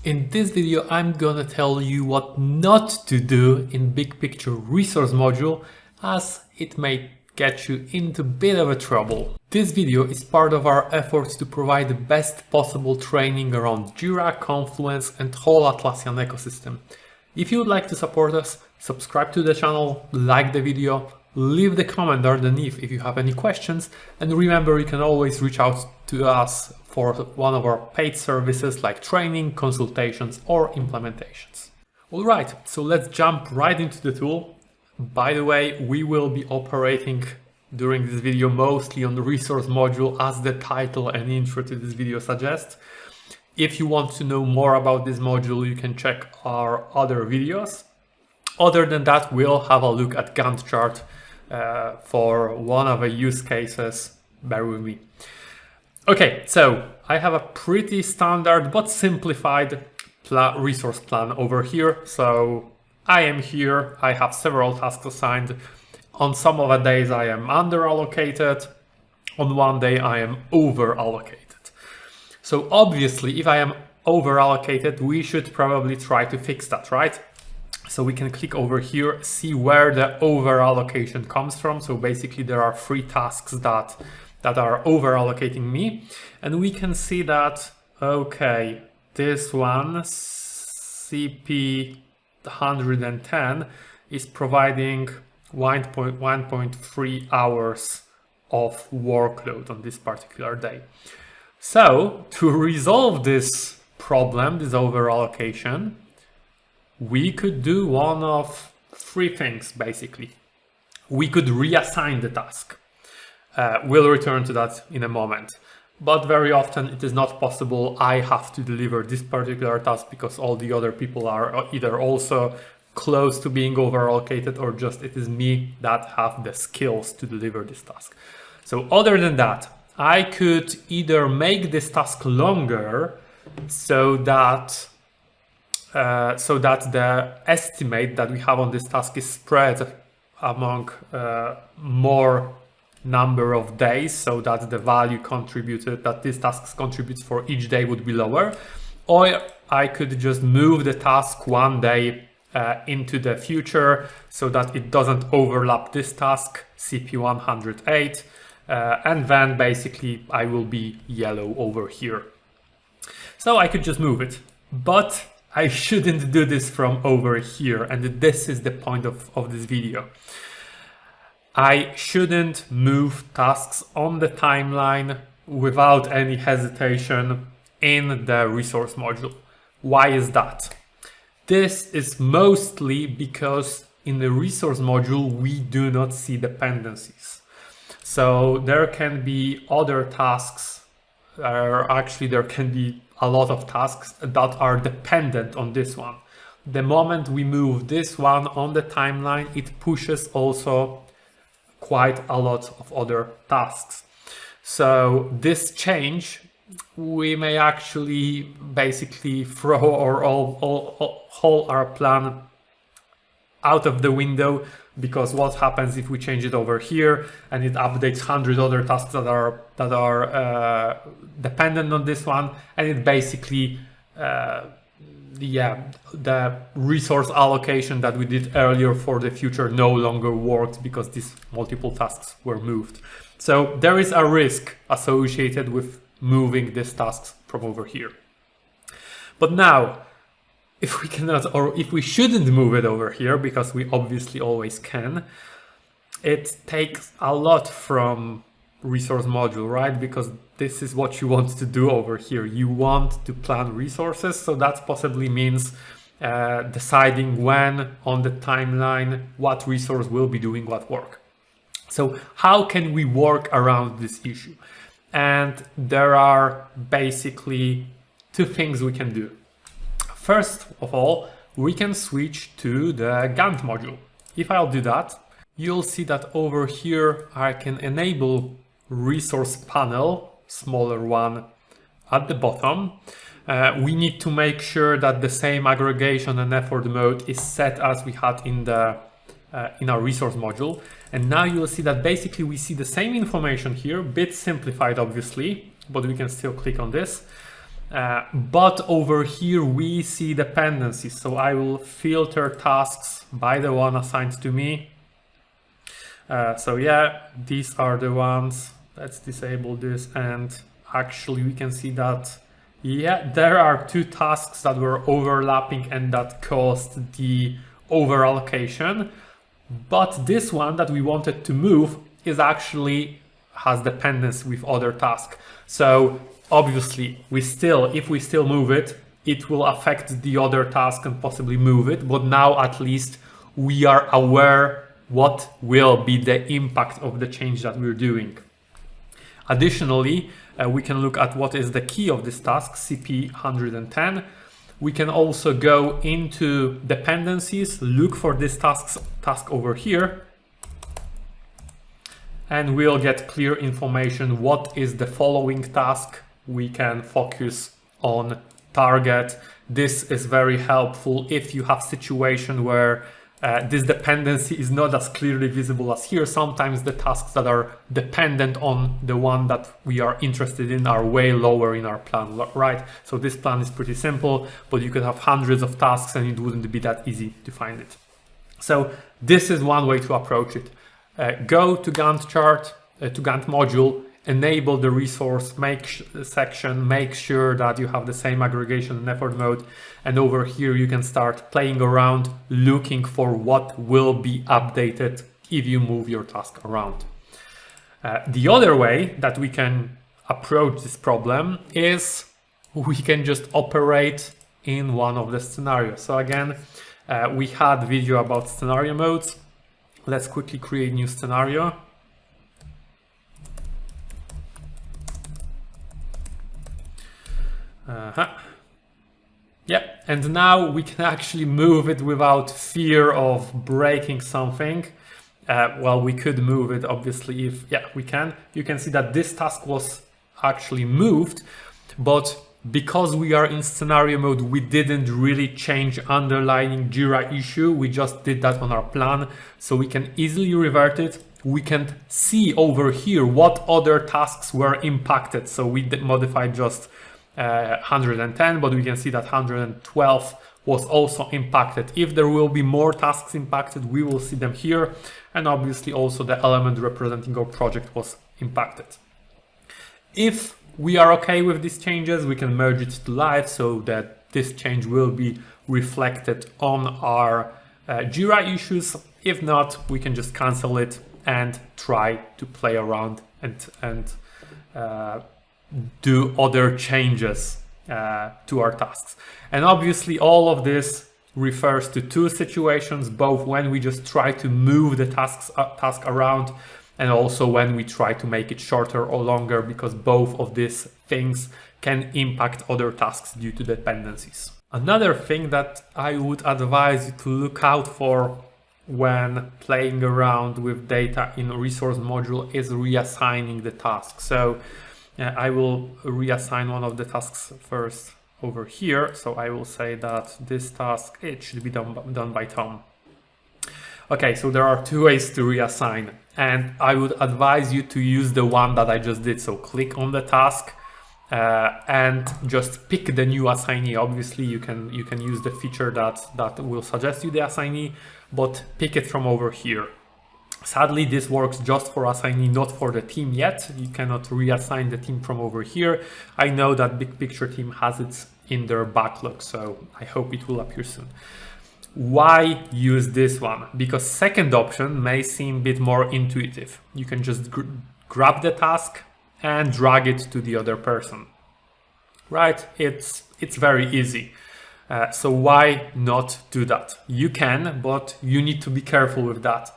In this video, I'm gonna tell you what not to do in BigPicture resource module, as it may get you into a bit of a trouble. This video is part of our efforts to provide the best possible training around Jira, Confluence and whole Atlassian ecosystem. If you would like to support us, subscribe to the channel, like the video, leave the comment underneath if you have any questions, and remember you can always reach out to us for one of our paid services like training, consultations or implementations. Alright, so let's jump right into the tool. By the way, we will be operating during this video mostly on the resource module, as the title and intro to this video suggests. If you want to know more about this module, you can check our other videos. Other than that, we'll have a look at Gantt chart for one of the use cases. Bear with me. Okay, so I have a pretty standard but simplified resource plan over here. So I am here, I have several tasks assigned. On some of the days I am under allocated, on one day I am over allocated. So obviously if I am over allocated, we should probably try to fix that, right? So we can click over here, see where the over allocation comes from. So basically there are 3 tasks that are over allocating me. And we can see that, okay, this one, CP 110, is providing 1.3 hours of workload on this particular day. So to resolve this problem, this over allocation, we could do one of 3 things basically. We could reassign the task. We'll return to that in a moment. But very often it is not possible. I have to deliver this particular task because all the other people are either also close to being over allocated, or just it is me that have the skills to deliver this task. So other than that, I could either make this task longer so that the estimate that we have on this task is spread among more number of days, so that the value contributed that this task contributes for each day would be lower. Or I could just move the task one day into the future so that it doesn't overlap this task, CP 108, and then basically I will be yellow over here. So I could just move it, but I shouldn't do this from over here, and this is the point of this video. I shouldn't move tasks on the timeline without any hesitation in the resource module. Why is that? This is mostly because in the resource module we do not see dependencies. So there can be other tasks, actually there can be a lot of tasks that are dependent on this one. The moment we move this one on the timeline, it pushes also quite a lot of other tasks. So this change, we may actually basically throw our whole our plan out of the window, because what happens if we change it over here and it updates 100 other tasks that are dependent on this one, and it basically the resource allocation that we did earlier for the future no longer works because these multiple tasks were moved. So there is a risk associated with moving these tasks from over here. But now, if we cannot, or if we shouldn't move it over here, because we obviously always can, it takes a lot from resource module, right? Because this is what you want to do over here. You want to plan resources, so that possibly means deciding when on the timeline what resource will be doing what work. So how can we work around this issue? And there are basically 2 things we can do. First of all, we can switch to the Gantt module. If I'll do that, you'll see that over here I can enable resource panel, smaller one at the bottom. We need to make sure that the same aggregation and effort mode is set as we had in our resource module. And now you'll see that basically we see the same information here, bit simplified obviously, but we can still click on this. but over here we see dependencies. So I will filter tasks by the one assigned to me. So yeah, these are the ones. Let's disable this, and actually we can see that, yeah, there are two tasks that were overlapping and that caused the overallocation. But this one that we wanted to move is actually has dependence with other tasks. So obviously if we still move it, it will affect the other task and possibly move it. But now at least we are aware what will be the impact of the change that we're doing. Additionally, we can look at what is the key of this task, CP 110. We can also go into dependencies, look for this task over here, and we'll get clear information what is the following task. We can focus on target. This is very helpful if you have situation where this dependency is not as clearly visible as here. Sometimes the tasks that are dependent on the one that we are interested in are way lower in our plan, right? So this plan is pretty simple, but you could have hundreds of tasks and it wouldn't be that easy to find it. So this is one way to approach it. Go to Gantt chart, to Gantt module, enable the resource section, make sure that you have the same aggregation and effort mode. And over here, you can start playing around, looking for what will be updated if you move your task around. The other way that we can approach this problem is we can just operate in one of the scenarios. So again, we had video about scenario modes. Let's quickly create a new scenario. Yeah, and now we can actually move it without fear of breaking something. Well, we could move it obviously if, yeah, we can. You can see that this task was actually moved, but because we are in scenario mode, we didn't really change underlying Jira issue. We just did that on our plan, so we can easily revert it. We can see over here what other tasks were impacted. So we modified just 110, but we can see that 112 was also impacted. If there will be more tasks impacted, we will see them here. And obviously also the element representing our project was impacted. If we are okay with these changes, we can merge it to live so that this change will be reflected on our Jira issues. If not, we can just cancel it and try to play around and do other changes to our tasks. And obviously all of this refers to two situations, both when we just try to move the task around and also when we try to make it shorter or longer, because both of these things can impact other tasks due to dependencies. Another thing that I would advise you to look out for when playing around with data in a resource module is reassigning the task. So I will reassign one of the tasks first over here. So I will say that this task, it should be done by Tom. Okay, so there are two ways to reassign, and I would advise you to use the one that I just did. So click on the task and just pick the new assignee. Obviously you can use the feature that will suggest you the assignee, but pick it from over here. Sadly, this works just for assignee, not for the team yet. You cannot reassign the team from over here. I know that BigPicture team has it in their backlog, so I hope it will appear soon. Why use this one? Because second option may seem a bit more intuitive. You can just grab the task and drag it to the other person, right? It's very easy. So why not do that? You can, but you need to be careful with that.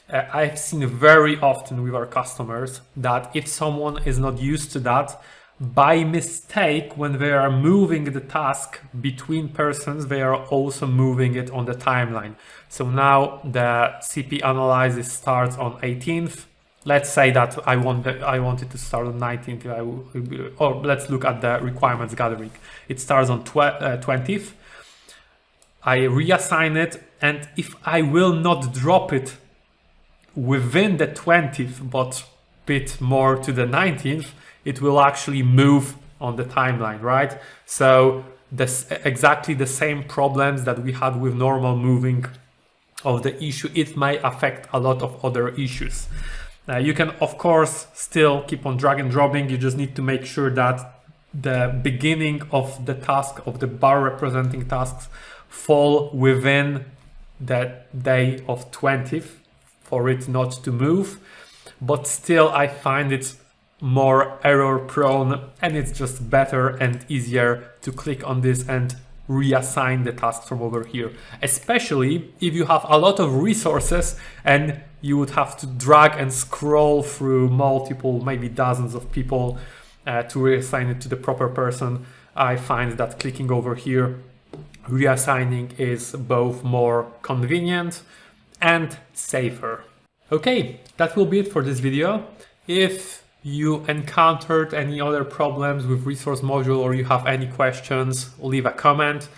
I've seen very often with our customers that if someone is not used to that, by mistake, when they are moving the task between persons, they are also moving it on the timeline. So now the CP analysis starts on 18th. Let's say that I wanted to start on 19th, or let's look at the requirements gathering. It starts on 20th. I reassign it, and if I will not drop it within the 20th, but bit more to the 19th, it will actually move on the timeline, right? So this exactly the same problems that we had with normal moving of the issue, it may affect a lot of other issues. You can of course still keep on drag and dropping. You just need to make sure that the beginning of the task, of the bar representing tasks, fall within the day of 20th for it not to move. But still I find it more error prone, and it's just better and easier to click on this and reassign the tasks from over here, especially if you have a lot of resources and you would have to drag and scroll through multiple, maybe dozens of people to reassign it to the proper person. I find that clicking over here, reassigning, is both more convenient and safer. Okay, that will be it for this video. If you encountered any other problems with resource module, or you have any questions, leave a comment.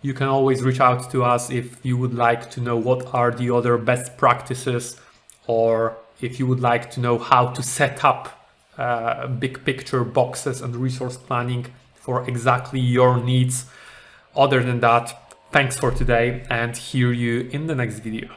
You can always reach out to us if you would like to know what are the other best practices, or if you would like to know how to set up big picture boxes and resource planning for exactly your needs. Other than that, thanks for today, and hear you in the next video.